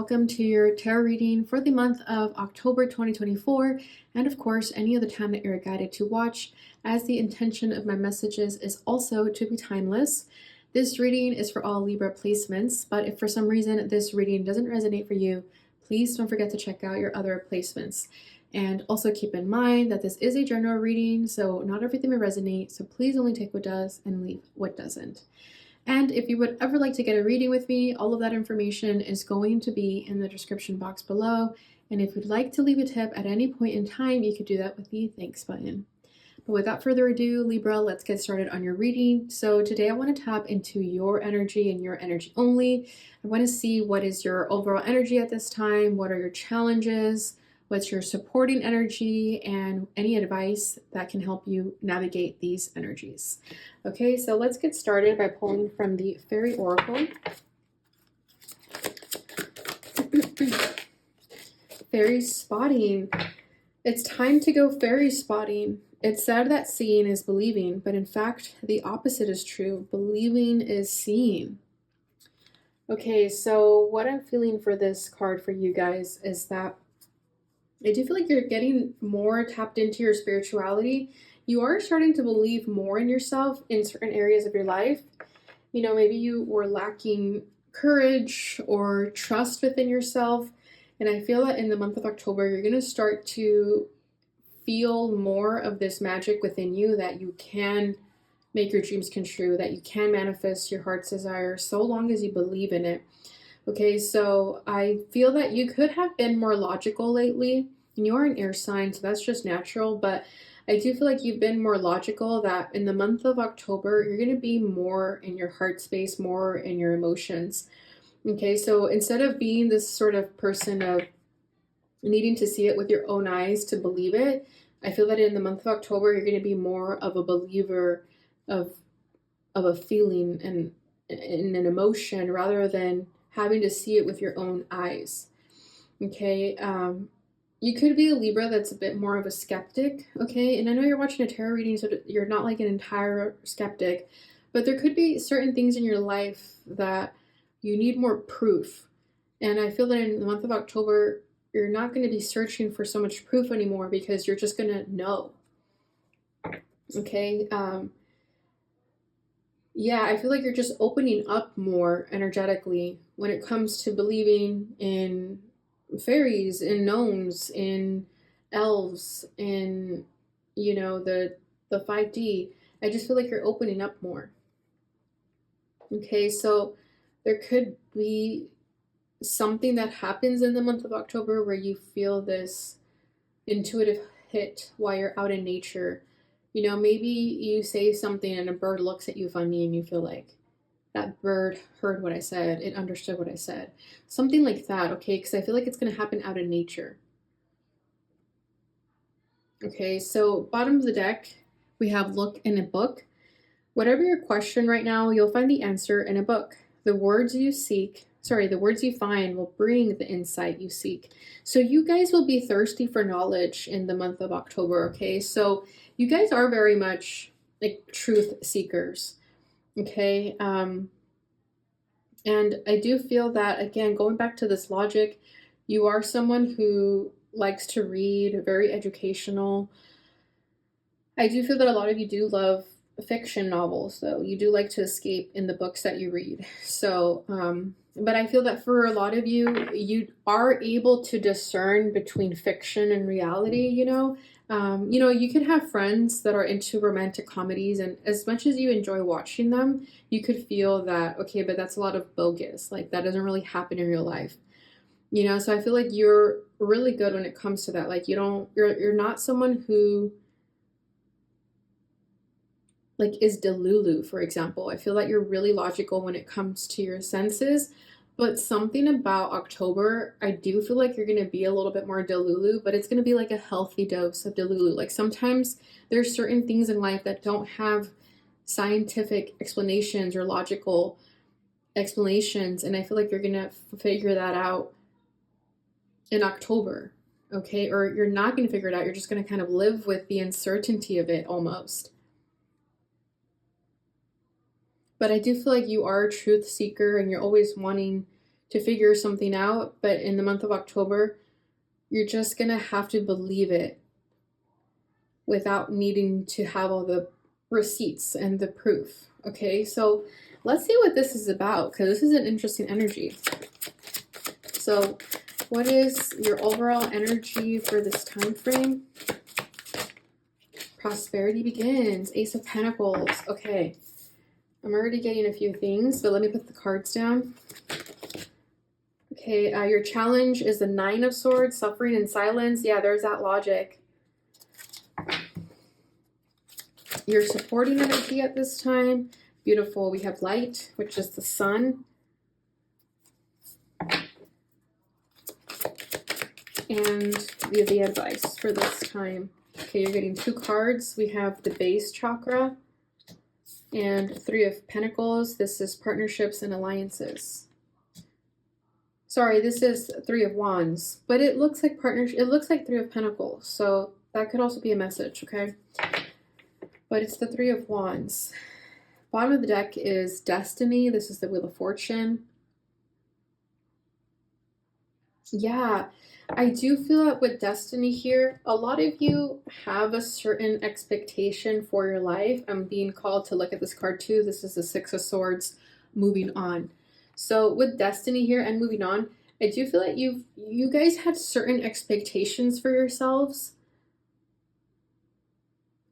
welcome to your tarot reading for the month of October 2024, and of course, any other time that you're guided to watch, as the intention of my messages is also to be timeless. This reading is for all Libra placements, but if for some reason this reading doesn't resonate for you, please don't forget to check out your other placements. And also keep in mind that this is a general reading, so not everything will resonate, so please only take what does and leave what doesn't. And if you would ever like to get a reading with me, all of that information is going to be in the description box below. And if you'd like to leave a tip at any point in time, you could do that with the thanks button. But without further ado, Libra, let's get started on your reading. So today I want to tap into your energy and your energy only. I want to see what is your overall energy at this time, what are your challenges, what's your supporting energy, and any advice that can help you navigate these energies. Okay, so let's get started by pulling from the Fairy Oracle. Fairy spotting. It's time to go fairy spotting. It's said that seeing is believing, but in fact, the opposite is true. Believing is seeing. Okay, so what I'm feeling for this card for you guys is that I do feel like you're getting more tapped into your spirituality. You are starting to believe more in yourself in certain areas of your life. You know, maybe you were lacking courage or trust within yourself. And I feel that in the month of October, you're going to start to feel more of this magic within you, that you can make your dreams come true, that you can manifest your heart's desire so long as you believe in it. Okay, so I feel that you could have been more logical lately. And you're an air sign, so that's just natural. But I do feel like you've been more logical, that in the month of October, you're going to be more in your heart space, more in your emotions. Okay, so instead of being this sort of person of needing to see it with your own eyes to believe it, I feel that in the month of October, you're going to be more of a believer of a feeling and an emotion rather than having to see it with your own eyes. Okay, you could be a Libra that's a bit more of a skeptic, okay? And I know you're watching a tarot reading, so you're not like an entire skeptic, but there could be certain things in your life that you need more proof. And I feel that in the month of October, you're not going to be searching for so much proof anymore because you're just going to know. Okay, yeah, I feel like you're just opening up more energetically when it comes to believing in fairies, in gnomes, in elves, in, you know, the 5D. I just feel like you're opening up more. Okay, so there could be something that happens in the month of October where you feel this intuitive hit while you're out in nature. You know, maybe you say something and a bird looks at you funny and you feel like, that bird heard what I said, it understood what I said. Something like that, okay? Because I feel like it's going to happen out in nature. Okay, so bottom of the deck, we have look in a book. Whatever your question right now, you'll find the answer in a book. The words you find will bring the insight you seek. So you guys will be thirsty for knowledge in the month of October, okay? So you guys are very much like truth seekers. Okay, and I do feel that, again, going back to this logic, you are someone who likes to read, very educational. I do feel that a lot of you do love fiction novels, though. You do like to escape in the books that you read. So, but I feel that for a lot of you, you are able to discern between fiction and reality, you know. You can have friends that are into romantic comedies, and as much as you enjoy watching them, you could feel that, okay, but that's a lot of bogus. Like, that doesn't really happen in real life. You know, so I feel like you're really good when it comes to that. Like, you're not someone who like is delulu, for example. I feel that you're really logical when it comes to your senses. But something about October, I do feel like you're going to be a little bit more delulu, but it's going to be like a healthy dose of delulu. Like, sometimes there's certain things in life that don't have scientific explanations or logical explanations, and I feel like you're going to figure that out in October, okay? Or you're not going to figure it out. You're just going to kind of live with the uncertainty of it almost. But I do feel like you are a truth seeker and you're always wanting to figure something out, but in the month of October, you're just going to have to believe it without needing to have all the receipts and the proof. Okay, so let's see what this is about, because this is an interesting energy. So what is your overall energy for this time frame? Prosperity begins. Ace of Pentacles. Okay, I'm already getting a few things, but let me put the cards down. Okay, your challenge is the Nine of Swords, suffering in silence. Yeah, there's that logic. Your supporting energy at this time. Beautiful. We have light, which is the sun. And the advice for this time. Okay, you're getting 2 cards. We have the base chakra and 3 of Pentacles. This is partnerships and alliances. Sorry, this is 3 of Wands, but it looks like partnership. It looks like 3 of Pentacles, so that could also be a message, okay? But it's the 3 of Wands. Bottom of the deck is Destiny. This is the Wheel of Fortune. Yeah, I do feel that with Destiny here, a lot of you have a certain expectation for your life. I'm being called to look at this card too. This is the 6 of Swords, moving on. So with Destiny here and moving on, I do feel like you guys had certain expectations for yourselves.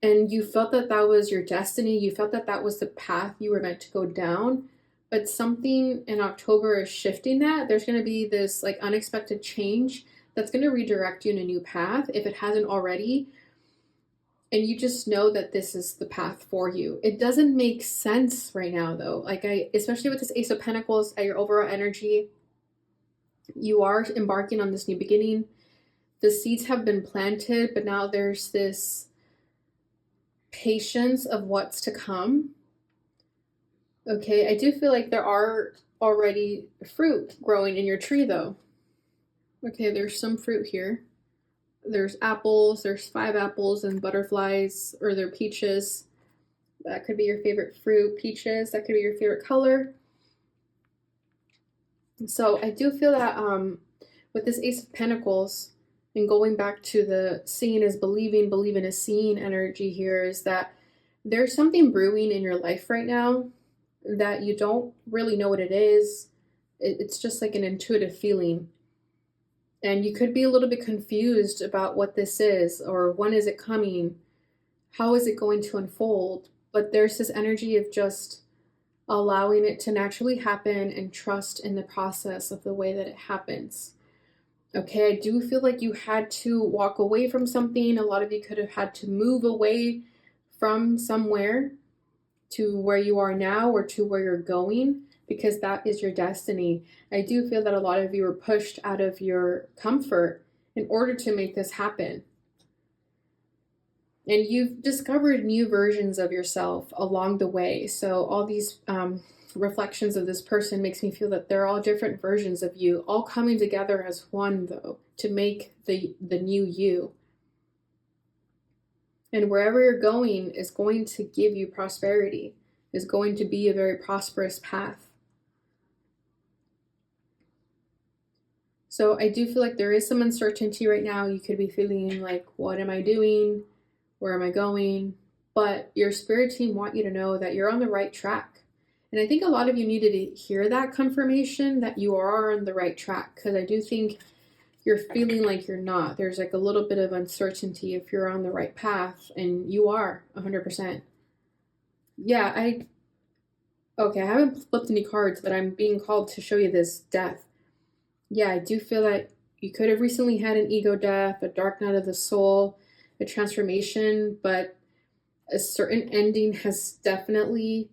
And you felt that that was your destiny. You felt that that was the path you were meant to go down. But something in October is shifting that. There's going to be this like unexpected change that's going to redirect you in a new path if it hasn't already. And you just know that this is the path for you. It doesn't make sense right now though. Like especially with this Ace of Pentacles at your overall energy, you are embarking on this new beginning. The seeds have been planted, but now there's this patience of what's to come. Okay, I do feel like there are already fruit growing in your tree though. Okay, there's some fruit here. There's apples, there's 5 apples and butterflies, or they're peaches. That could be your favorite fruit, peaches. That could be your favorite color. So I do feel that with this Ace of Pentacles, and going back to the seeing is believing, believing is seeing energy here, is that there's something brewing in your life right now that you don't really know what it is. It's just like an intuitive feeling. And you could be a little bit confused about what this is, or when is it coming? How is it going to unfold? But there's this energy of just allowing it to naturally happen and trust in the process of the way that it happens. Okay, I do feel like you had to walk away from something. A lot of you could have had to move away from somewhere to where you are now or to where you're going, because that is your destiny. I do feel that a lot of you were pushed out of your comfort in order to make this happen. And you've discovered new versions of yourself along the way. So all these reflections of this person makes me feel that they're all different versions of you, all coming together as one though, to make the new you. And wherever you're going is going to give you prosperity, is going to be a very prosperous path. So I do feel like there is some uncertainty right now. You could be feeling like, what am I doing? Where am I going? But your spirit team want you to know that you're on the right track. And I think a lot of you needed to hear that confirmation that you are on the right track, because I do think you're feeling like you're not. There's like a little bit of uncertainty if you're on the right path, and you are 100%. Yeah, I haven't flipped any cards, but I'm being called to show you this death. Yeah, I do feel that you could have recently had an ego death, a dark night of the soul, a transformation, but a certain ending has definitely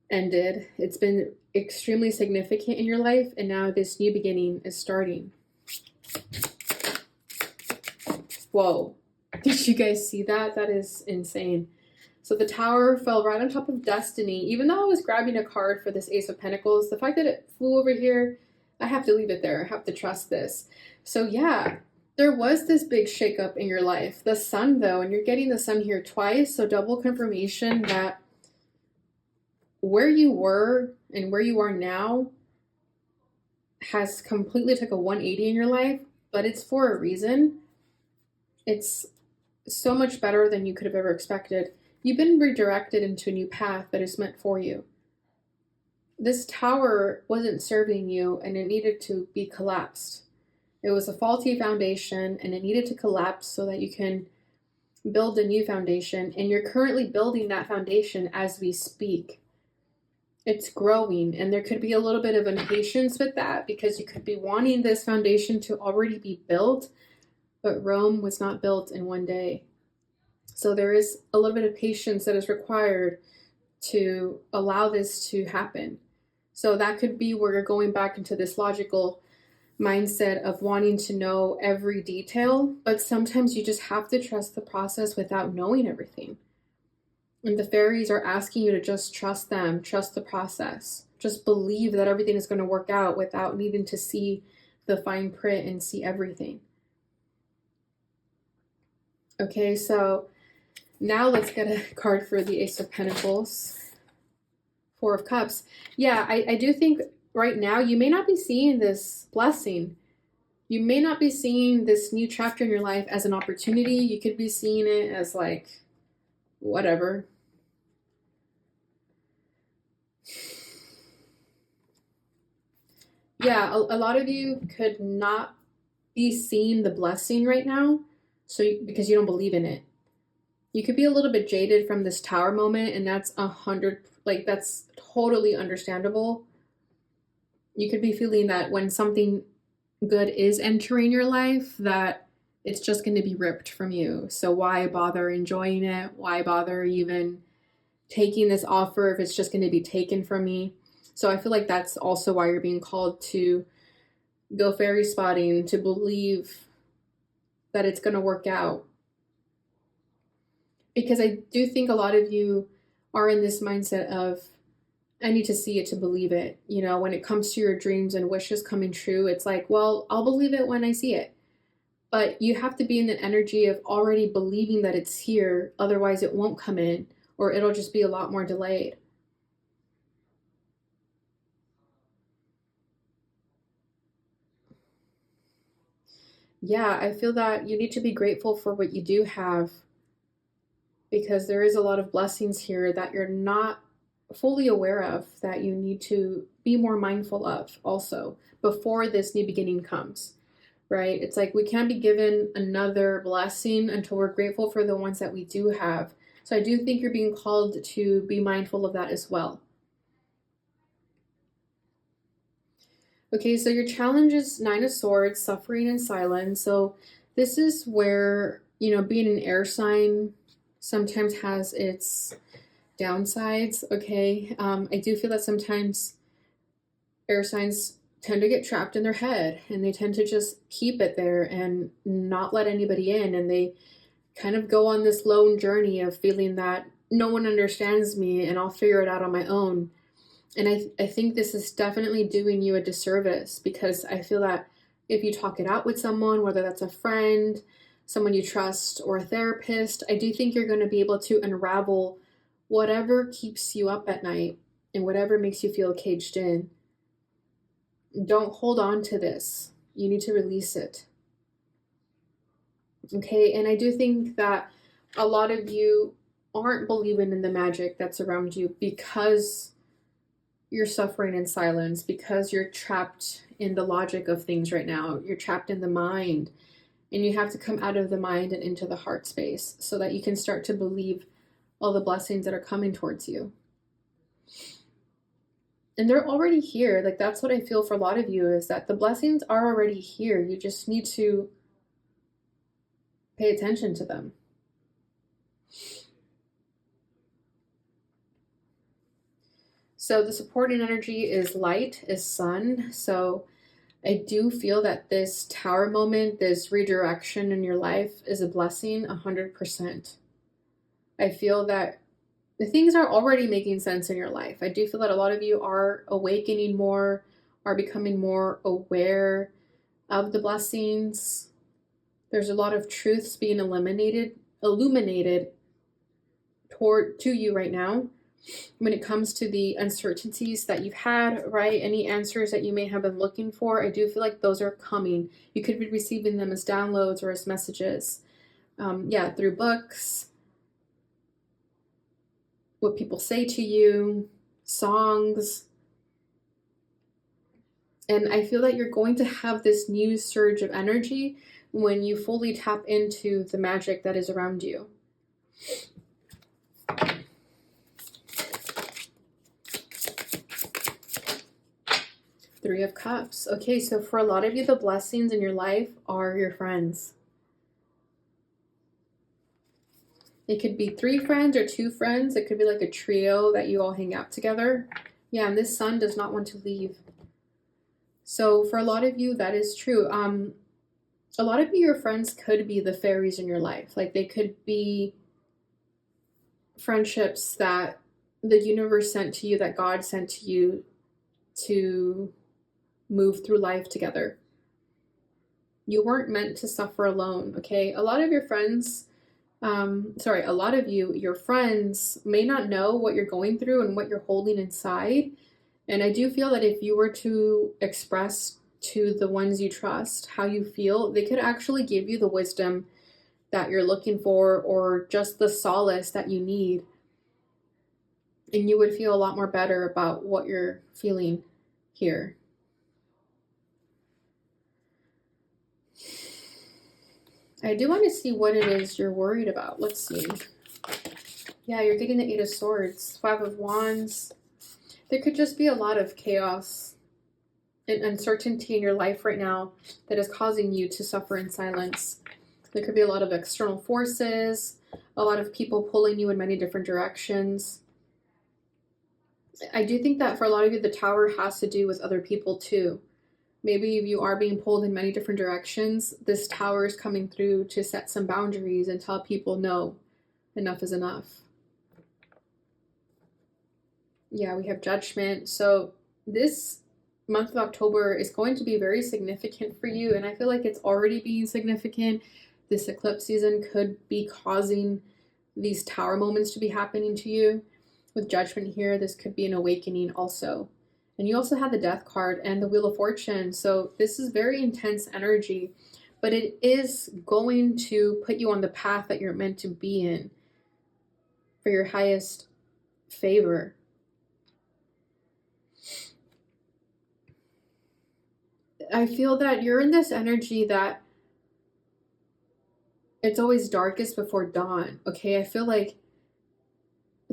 ended. It's been extremely significant in your life, and now this new beginning is starting. Whoa, did you guys see that? That is insane. So the Tower fell right on top of Destiny. Even though I was grabbing a card for this Ace of Pentacles, the fact that it flew over here, I have to leave it there. I have to trust this. So yeah, there was this big shakeup in your life. The Sun though, and you're getting the Sun here twice, so double confirmation that where you were and where you are now has completely took a 180 in your life, but it's for a reason. It's so much better than you could have ever expected. You've been redirected into a new path that is meant for you. This tower wasn't serving you and it needed to be collapsed. It was a faulty foundation and it needed to collapse so that you can build a new foundation. And you're currently building that foundation as we speak. It's growing, and there could be a little bit of impatience with that because you could be wanting this foundation to already be built, but Rome was not built in one day. So there is a little bit of patience that is required to allow this to happen. So that could be where you're going back into this logical mindset of wanting to know every detail, but sometimes you just have to trust the process without knowing everything. And the fairies are asking you to just trust them, trust the process. Just believe that everything is going to work out without needing to see the fine print and see everything. Okay, so now let's get a card for the Ace of Pentacles. Four of Cups. Yeah, I do think right now you may not be seeing this blessing. You may not be seeing this new chapter in your life as an opportunity. You could be seeing it as like, whatever. Yeah, a lot of you could not be seeing the blessing right now, because you don't believe in it. You could be a little bit jaded from this tower moment, and that's that's totally understandable. You could be feeling that when something good is entering your life, that it's just going to be ripped from you. So why bother enjoying it? Why bother even taking this offer if it's just going to be taken from me? So I feel like that's also why you're being called to go fairy spotting, to believe that it's going to work out. Because I do think a lot of you are in this mindset of, I need to see it to believe it. You know, when it comes to your dreams and wishes coming true, it's like, well, I'll believe it when I see it. But you have to be in the energy of already believing that it's here. Otherwise, it won't come in, or it'll just be a lot more delayed. Yeah, I feel that you need to be grateful for what you do have, because there is a lot of blessings here that you're not fully aware of, that you need to be more mindful of also before this new beginning comes, right? It's like we can't be given another blessing until we're grateful for the ones that we do have. So I do think you're being called to be mindful of that as well. Okay, so your challenge is Nine of Swords, suffering in silence. So this is where, being an air sign sometimes has its downsides, okay? I do feel that sometimes air signs tend to get trapped in their head and they tend to just keep it there and not let anybody in. And they kind of go on this lone journey of feeling that no one understands me and I'll figure it out on my own. And I think this is definitely doing you a disservice, because I feel that if you talk it out with someone, whether that's a friend, someone you trust, or a therapist, I do think you're going to be able to unravel whatever keeps you up at night and whatever makes you feel caged in. Don't hold on to this. You need to release it. Okay, and I do think that a lot of you aren't believing in the magic that's around you because you're suffering in silence, because you're trapped in the logic of things right now. You're trapped in the mind, and you have to come out of the mind and into the heart space so that you can start to believe all the blessings that are coming towards you. And they're already here. Like, that's what I feel for a lot of you, is that the blessings are already here. You just need to pay attention to them. So the supporting energy is light, is sun. So I do feel that this tower moment, this redirection in your life is a blessing 100%. I feel that the things are already making sense in your life. I do feel that a lot of you are awakening more, are becoming more aware of the blessings. There's a lot of truths being illuminated to you right now. when it comes to the uncertainties that you've had, right? Any answers that you may have been looking for, I do feel like those are coming. You could be receiving them as downloads or as messages. Yeah, through books, what people say to you, songs. And I feel that you're going to have this new surge of energy when you fully tap into the magic that is around you. Three of Cups. Okay, so for a lot of you, the blessings in your life are your friends. It could be 3 friends or 2 friends. It could be like a trio that you all hang out together. Yeah, and this sun does not want to leave. So for a lot of you, that is true. A lot of you, your friends could be the fairies in your life. Like they could be friendships that the universe sent to you, that God sent to you to move through life together. You weren't meant to suffer alone, okay? A lot of your friends, a lot of you, your friends may not know what you're going through and what you're holding inside. And I do feel that if you were to express to the ones you trust how you feel, they could actually give you the wisdom that you're looking for or just the solace that you need. And you would feel a lot more better about what you're feeling here. I do want to see what it is you're worried about. Let's see. Yeah, you're getting the 8 of Swords, 5 of Wands. There could just be a lot of chaos and uncertainty in your life right now that is causing you to suffer in silence. There could be a lot of external forces, a lot of people pulling you in many different directions. I do think that for a lot of you, the Tower has to do with other people too. Maybe if you are being pulled in many different directions, this Tower is coming through to set some boundaries and tell people, no, enough is enough. Yeah, we have Judgment. So this month of October is going to be very significant for you. And I feel like it's already being significant. This eclipse season could be causing these Tower moments to be happening to you. With Judgment here, this could be an awakening also. And you also have the Death card and the Wheel of Fortune. So this is very intense energy, but it is going to put you on the path that you're meant to be in for your highest favor. I feel that you're in this energy that it's always darkest before dawn, okay? I feel like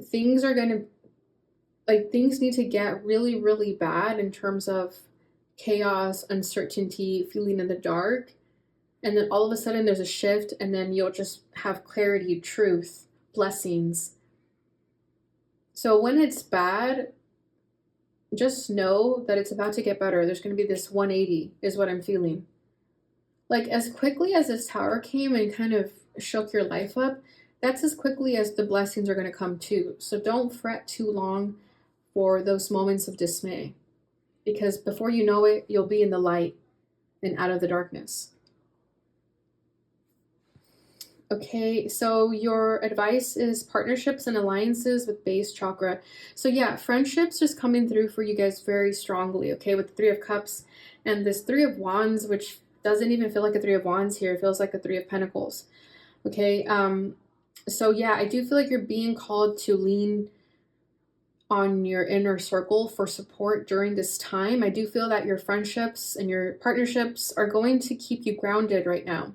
things are going to, things need to get really, really bad in terms of chaos, uncertainty, feeling in the dark. And then all of a sudden there's a shift and then you'll just have clarity, truth, blessings. So when it's bad, just know that it's about to get better. There's going to be this 180 is what I'm feeling. Like as quickly as this Tower came and kind of shook your life up, that's as quickly as the blessings are going to come too. So don't fret too long for those moments of dismay, because before you know it, you'll be in the light and out of the darkness. Okay, so your advice is partnerships and alliances with base chakra. So yeah, friendships just coming through for you guys very strongly, okay, with the 3 of Cups and this 3 of Wands, which doesn't even feel like a 3 of Wands here. It feels like a 3 of Pentacles, okay? So yeah, I do feel like you're being called to lean on your inner circle for support during this time. I do feel that your friendships and your partnerships are going to keep you grounded right now,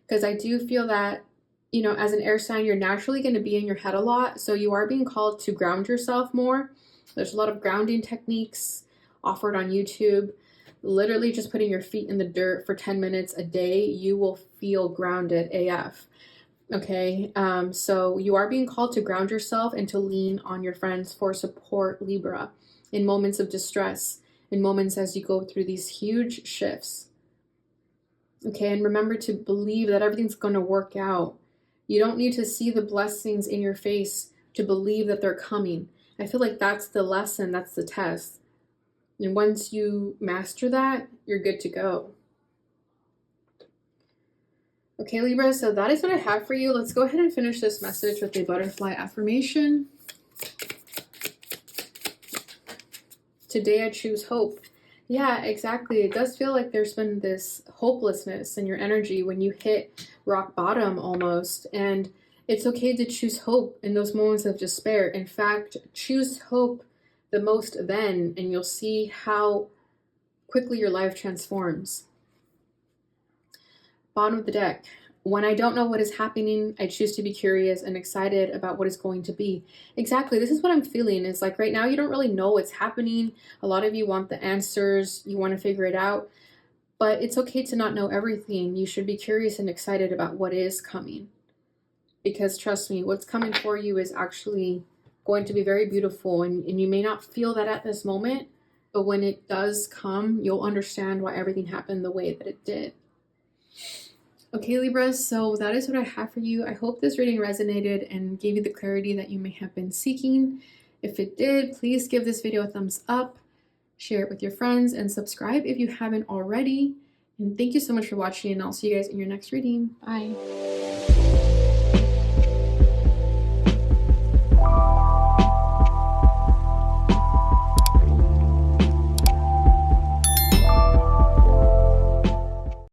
because I do feel that, you know, as an air sign, you're naturally going to be in your head a lot. So you are being called to ground yourself more. There's a lot of grounding techniques offered on YouTube. Literally just putting your feet in the dirt for 10 minutes a day, you will feel grounded AF. Okay, so you are being called to ground yourself and to lean on your friends for support, Libra, in moments of distress, in moments as you go through these huge shifts. Okay, and remember to believe that everything's going to work out. You don't need to see the blessings in your face to believe that they're coming. I feel like that's the lesson, that's the test. And once you master that, you're good to go. Okay, Libra, so that is what I have for you. Let's go ahead and finish this message with a butterfly affirmation. Today I choose hope. Yeah, exactly. It does feel like there's been this hopelessness in your energy when you hit rock bottom almost. And it's okay to choose hope in those moments of despair. In fact, choose hope the most then, and you'll see how quickly your life transforms. Bottom of the deck. When I don't know what is happening, I choose to be curious and excited about what is going to be. Exactly. This is what I'm feeling. Is like right now you don't really know what's happening. A lot of you want the answers, you want to figure it out, but it's okay to not know everything. You should be curious and excited about what is coming. Because trust me, what's coming for you is actually going to be very beautiful, and you may not feel that at this moment, but when it does come, you'll understand why everything happened the way that it did. Okay, Libra, so that is what I have for you. I hope this reading resonated and gave you the clarity that you may have been seeking. If it did, please give this video a thumbs up, share it with your friends, and subscribe if you haven't already. And thank you so much for watching, and I'll see you guys in your next reading. Bye.